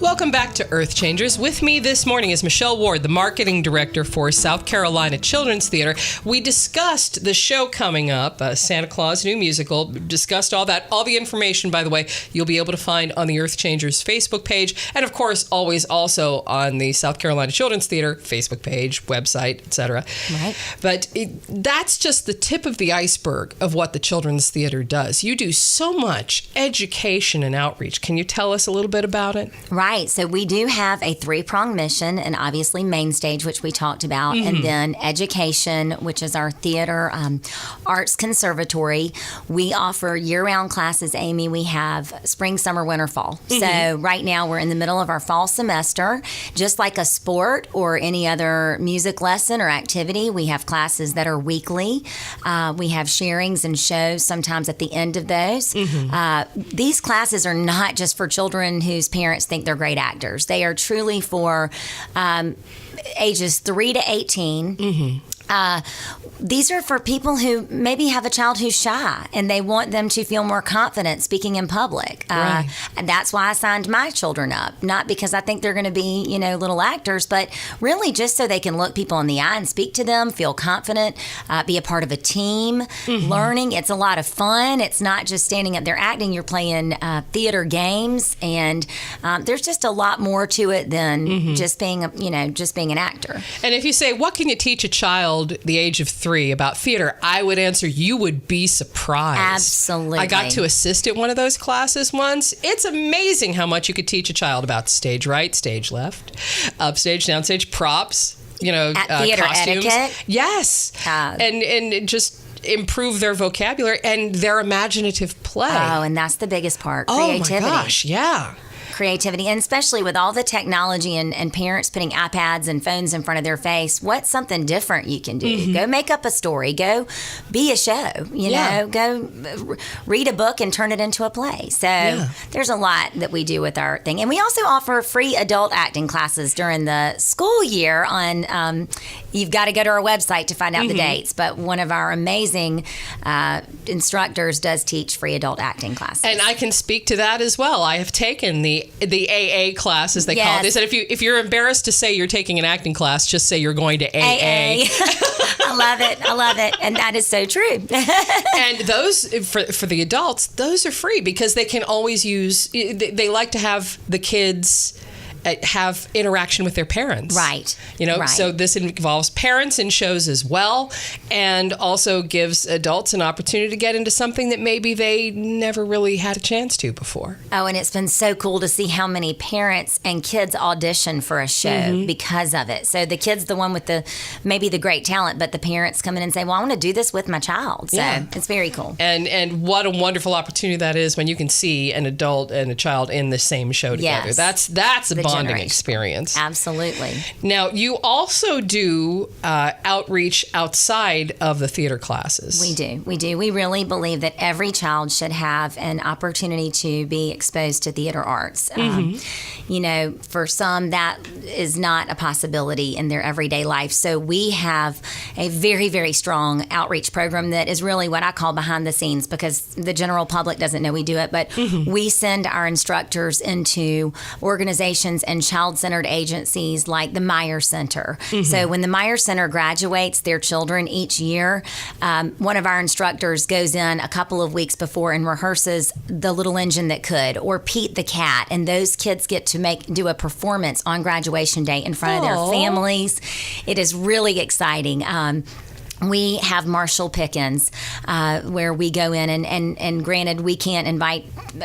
Welcome back to EarthChangers. With me this morning is Michelle Ward, the marketing director for South Carolina Children's Theater. We discussed the show coming up, Santa Claus New Musical, discussed all that. All the information, by the way, you'll be able to find on the EarthChangers Facebook page, and of course, always also on the South Carolina Children's Theater Facebook page, website, etc. Right. But that's just the tip of the iceberg of what the Children's Theater does. You do so much education and outreach. Can you tell us a little bit about it? Right. So we do have a three-pronged mission, and obviously main stage, which we talked about, and then education, which is our theater arts conservatory. We offer year-round classes, Amy. We have spring, summer, winter, fall. So right now we're in the middle of our fall semester. Just like a sport or any other music lesson or activity, we have classes that are weekly. We have sharings and shows sometimes at the end of those. These classes are not just for children whose parents think they're great actors. They are truly for ages 3 to 18. These are for people who maybe have a child who's shy and they want them to feel more confident speaking in public. Right. And that's why I signed my children up, not because I think they're going to be, little actors, but really just so they can look people in the eye and speak to them, feel confident, be a part of a team, learning. It's a lot of fun. It's not just standing up there acting. You're playing theater games, and there's just a lot more to it than just being an actor. And if you say, what can you teach a child the age of 3 about theater, I would answer, you would be surprised. Absolutely. I got to assist at one of those classes once. It's amazing how much you could teach a child about stage right, stage left, upstage, downstage, props, theater costumes. etiquette. Yes. And just improve their vocabulary and their imaginative play. Oh, and that's the biggest part, creativity. Oh my gosh, yeah. Creativity, and especially with all the technology and parents putting iPads and phones in front of their face, what's something different you can do? Go make up a story. Go be a show. Go read a book and turn it into a play. So there's a lot that we do with our thing. And we also offer free adult acting classes during the school year on, you've got to go to our website to find out the dates, but one of our amazing instructors does teach free adult acting classes. And I can speak to that as well. I have taken the AA class, as they call it. They said if you're embarrassed to say you're taking an acting class, just say you're going to AA. I love it. And that is so true. And those, for the adults, those are free because they can always use, they like to have the kids have interaction with their parents. Right. So this involves parents in shows as well, and also gives adults an opportunity to get into something that maybe they never really had a chance to before. Oh, and it's been so cool to see how many parents and kids audition for a show because of it. So the kid's the one with maybe the great talent, but the parents come in and say, well, I want to do this with my child. So it's very cool. And what a wonderful opportunity that is when you can see an adult and a child in the same show together. Yes. That's a bonding experience. Absolutely. Now, you also do outreach outside of the theater classes. We do. We really believe that every child should have an opportunity to be exposed to theater arts. For some, that is not a possibility in their everyday life. So we have a very, very strong outreach program that is really what I call behind the scenes, because the general public doesn't know we do it, but we send our instructors into organizations and child-centered agencies like the Meyer Center. So when the Meyer Center graduates their children each year, one of our instructors goes in a couple of weeks before and rehearses The Little Engine That Could or Pete the Cat, and those kids get to do a performance on graduation day in front of their families. It is really exciting. We have Marshall Pickens, where we go in and granted, we can't invite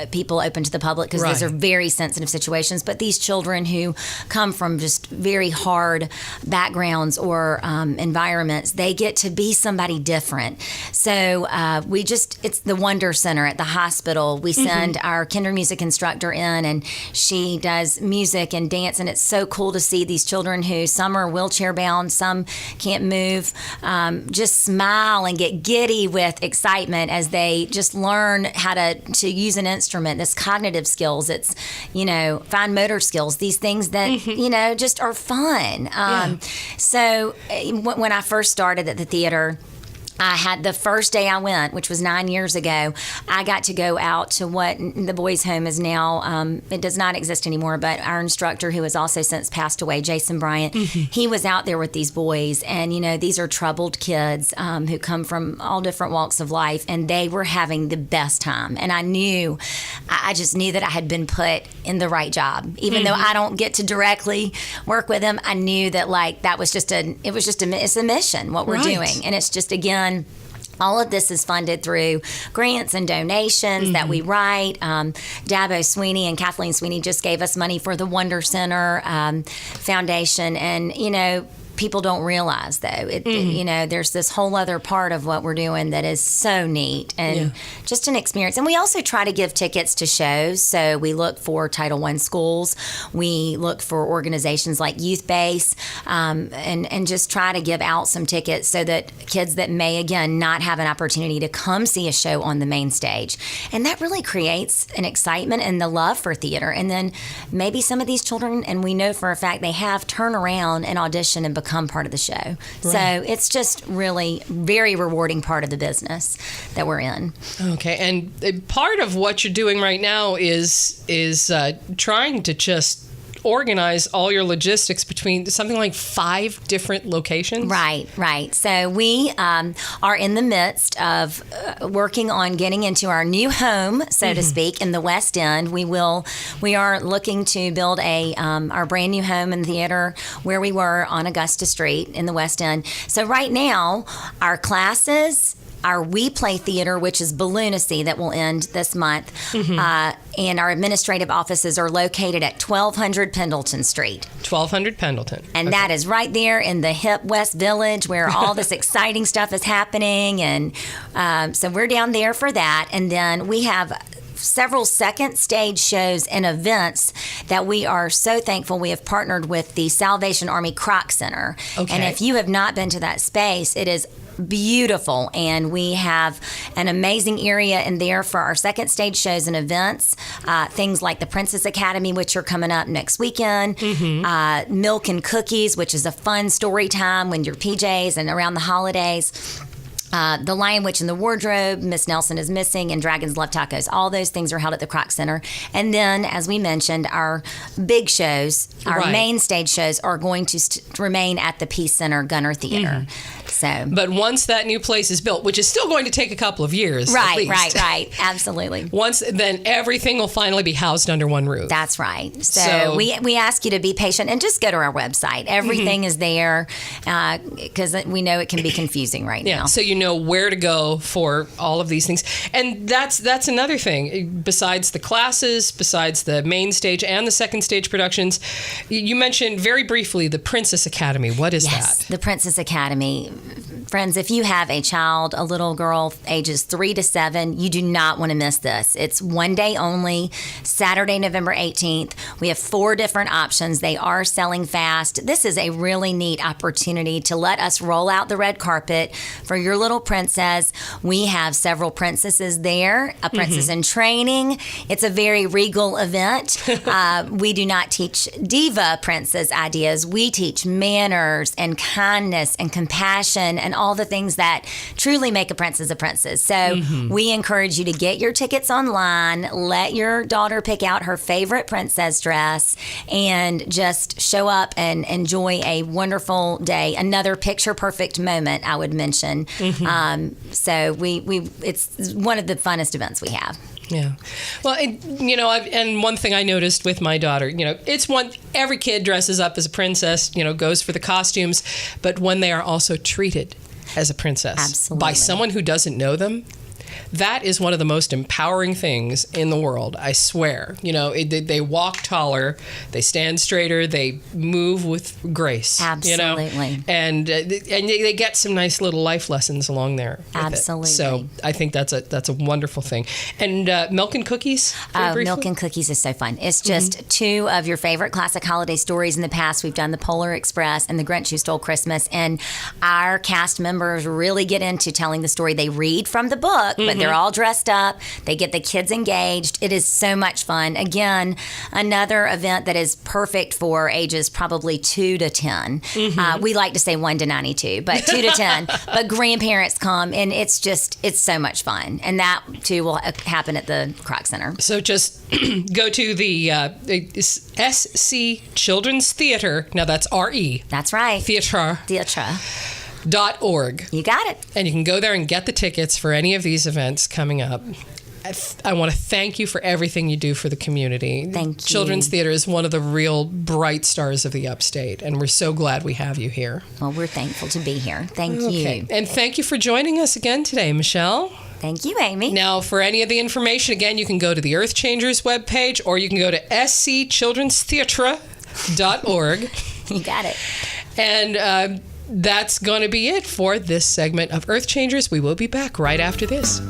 people open to the public because those are very sensitive situations, but these children who come from just very hard backgrounds or environments, they get to be somebody different. So it's the Wonder Center at the hospital. We send our kinder music instructor in, and she does music and dance, and it's so cool to see these children who some are wheelchair bound, some can't move, just smile and get giddy with excitement as they just learn how to use an instrument. This cognitive skills, it's, fine motor skills, these things that, just are fun. So when I first started at the theater, I had the first day I went, which was 9 years ago, I got to go out to what the boys' home is now. It does not exist anymore, but our instructor, who has also since passed away, Jason Bryant, he was out there with these boys. And, you know, these are troubled kids who come from all different walks of life, and they were having the best time. And I just knew that I had been put in the right job. Even though I don't get to directly work with them, I knew that, like, that was it's a mission, what we're doing. And it's just, again, all of this is funded through grants and donations that we write. Dabo Sweeney and Kathleen Sweeney just gave us money for the Wonder Center Foundation. And, you know, people don't realize, though, you know, there's this whole other part of what we're doing that is so neat and just an experience. And we also try to give tickets to shows. So we look for Title I schools. We look for organizations like Youth Base, and just try to give out some tickets so that kids that may, again, not have an opportunity to come see a show on the main stage. And that really creates an excitement and the love for theater. And then maybe some of these children, and we know for a fact they have, turn around and audition and become part of the show. Right. So it's just really very rewarding part of the business that we're in. Okay, and part of what you're doing right now is trying to just organize all your logistics between something like 5 different locations. Right. So we are in the midst of working on getting into our new home, so to speak, in the West End. We are looking to build our brand new home and theater where we were on Augusta Street in the West End. So right now, our classes, our We Play Theater, which is Balloonacy, that will end this month, and our administrative offices are located at 1200 Pendleton Street. 1200 Pendleton. And that is right there in the hip West Village where all this exciting stuff is happening. And so we're down there for that. And then we have several second stage shows and events that we are so thankful we have partnered with the Salvation Army Kroc Center. Okay. And if you have not been to that space, it is beautiful, and we have an amazing area in there for our second stage shows and events, things like the Princess Academy, which are coming up next weekend, Milk and Cookies, which is a fun story time when you're PJs and around the holidays. The Lion, Witch, and the Wardrobe, Miss Nelson is Missing, and Dragons Love Tacos. All those things are held at the Kroc Center. And then, as we mentioned, our big shows, our main stage shows, are going to remain at the Peace Center Gunner Theater. So, but once that new place is built, which is still going to take a couple of years, at least. Right, absolutely. Then everything will finally be housed under one roof. That's right. So we ask you to be patient and just go to our website. Everything is there, because we know it can be confusing right now. So you know where to go for all of these things. And that's another thing. Besides the classes, besides the main stage and the second stage productions, you mentioned very briefly the Princess Academy. What is that? The Princess Academy. Friends, if you have a child, a little girl, ages 3 to 7, you do not want to miss this. It's one day only, Saturday, November 18th. We have 4 different options. They are selling fast. This is a really neat opportunity to let us roll out the red carpet for your little princess. We have several princesses there, a princess in training. It's a very regal event. We do not teach diva princess ideas. We teach manners and kindness and compassion and all the things that truly make a princess a princess. So we encourage you to get your tickets online, let your daughter pick out her favorite princess dress, and just show up and enjoy a wonderful day. Another picture-perfect moment, I would mention. So it's one of the funnest events we have. Yeah. Well, and one thing I noticed with my daughter, every kid dresses up as a princess, goes for the costumes, but when they are also treated as a princess by someone who doesn't know them, that is one of the most empowering things in the world, I swear. They walk taller, they stand straighter, they move with grace. Absolutely. And they get some nice little life lessons along there. Absolutely. So I think that's a wonderful thing. And Milk and Cookies? Milk and Cookies is so fun. It's just 2 of your favorite classic holiday stories in the past. We've done The Polar Express and The Grinch Who Stole Christmas, and our cast members really get into telling the story. They read from the book, book, but they're all dressed up. They get the kids engaged. It is so much fun. Again, another event that is perfect for ages probably 2 to 10. We like to say 1 to 92, but 2 to 10. But grandparents come, and it's so much fun. And that, too, will happen at the Kroc Center. So just go to the SC Children's Theater. Now that's RE. That's right. Theatre.org. You got it. And you can go there and get the tickets for any of these events coming up. I want to thank you for everything you do for the community. Thank you. Children's Theater is one of the real bright stars of the Upstate, and we're so glad we have you here. Well, we're thankful to be here. Thank Okay. you. And thank you for joining us again today, Michelle. Thank you, Amy. Now, for any of the information, again, you can go to the EarthChangers webpage, or you can go to scchildrenstheatre.org. You got it. And that's going to be it for this segment of EarthChangers. We will be back right after this.